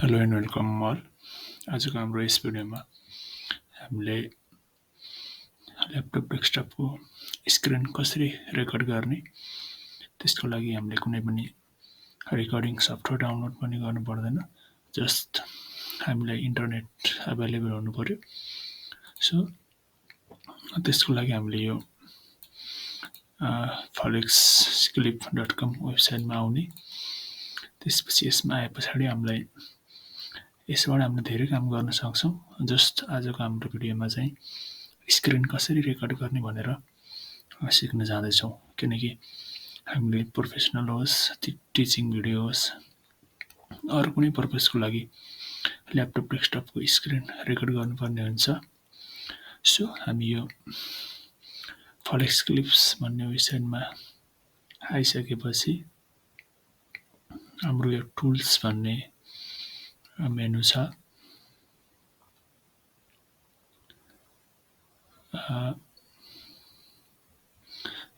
Hello and welcome all. आजको हाम्रो यस भिडियोमा हामीले ल्यापटप डेस्कटपको स्क्रिन कसरी रेकर्ड गर्ने, त्यसको लागि हामीले कुनै पनि रेकर्डिङ सफ्टवेयर डाउनलोड पनि गर्नु पर्दैन। जस्ट हामीलाई इन्टरनेट अभाइलेबल हुनु पर्यो। सो त्यसको लागि हामीले यो flexclip.com वेबसाइटमा आउने, त्यसपछि यसमा आए पछाडि हामीलाई यसबाट हामीले धेरै काम गर्न सक्छौँ। जस्ट आजको हाम्रो भिडियोमा चाहिँ स्क्रिन कसरी रेकर्ड गर्ने भनेर सिक्न जाँदैछौँ, किनकि हामीले प्रोफेसनल होस्, टिचिङ भिडियो होस्, अरू कुनै पर्पजको लागि ल्यापटप डेस्कटपको स्क्रिन रेकर्ड गर्नुपर्ने हुन्छ। सो हामी यो फ्लेक्सक्लिप्स भन्ने वेबसाइटमा आइसकेपछि हाम्रो यो टुल्स भन्ने मेनु छ।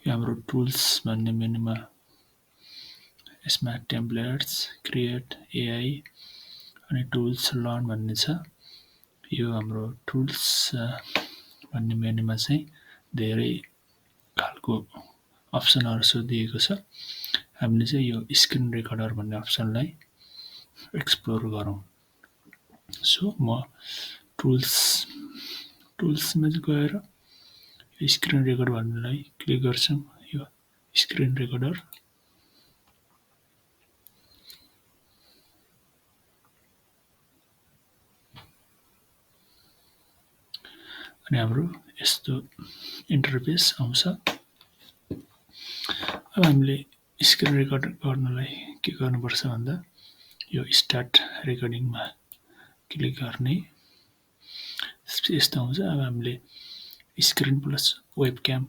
यो हाम्रो टुल्स भन्ने मेनुमा यसमा टेम्प्लेट्स, क्रिएट, एआई अनि टुल्स लर्न भन्ने छ। यो हाम्रो टुल्स भन्ने मेनुमा चाहिँ धेरै खालको अप्सनहरू दिएको छ। हामीले चाहिँ यो स्क्रिन रेकर्डर भन्ने अप्सनलाई एक्सप्लोर गरौँ। सो म टुल्समा गएर स्क्रिन रेकर्ड भन्नेलाई क्लिक गर्छौँ। यो स्क्रिन रेकर्डर अनि हाम्रो यस्तो इन्टरफेस आउँछ। अब हामीले स्क्रिन रेकर्ड गर्नलाई के गर्नुपर्छ भन्दा यो स्टार्ट रेकर्डिङमा क्लिक गर्ने, यस्तो आउँछ। अब हामीले स्क्रिन प्लस वेबक्याम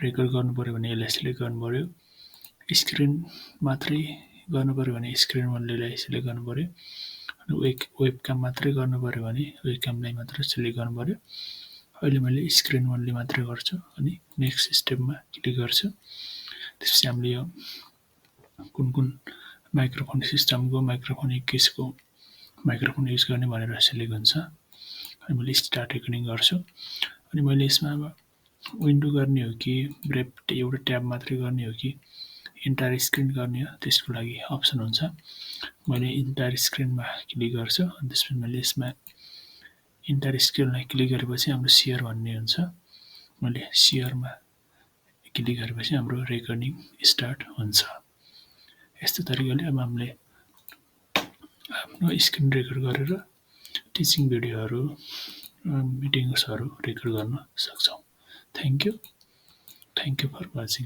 रेकर्ड गर्नु पर्यो भने यसलाई सिलेक्ट गर्नु पर्यो। स्क्रिन मात्रै गर्नु पर्यो भने स्क्रिन ओन्लीलाई सिलेक्ट गर्नु पर्यो। अनि वेबक्याम मात्रै गर्नु पर्यो भने वेबक्यामलाई मात्र सिलेक्ट गर्नु पर्यो। अहिले मैले स्क्रिन ओन्ली मात्रै गर्छु अनि नेक्स्ट स्टेपमा क्लिक गर्छु। त्यसपछि हामीले यो कुन माइक्रोफोन सिस्टमको माइक्रोफोन केसको माइक्रोफोन युज गर्ने भनेर सिलेक्ट हुन्छ। अनि मैले स्टार्ट रेकर्डिङ गर्छु। अनि मैले यसमा अब विन्डो गर्ने हो कि एउटा ट्याब मात्रै गर्ने हो कि इन्टायर स्क्रिन गर्ने हो, त्यसको लागि अप्सन हुन्छ। मैले इन्टायर स्क्रिनमा क्लिक गर्छु। अनि त्यसपछि मैले यसमा इन्टायर स्क्रिनलाई क्लिक गरेपछि हाम्रो सेयर भन्ने हुन्छ। मैले सेयरमा क्लिक गरेपछि हाम्रो रेकर्डिङ स्टार्ट हुन्छ। यस्तो तरिकाले अब हामीले आफ्नो स्क्रिन रेकर्ड गरेर टिचिङ भिडियोहरू, मिटिङ्सहरू रेकर्ड गर्न सक्छौँ। Thank you for watching.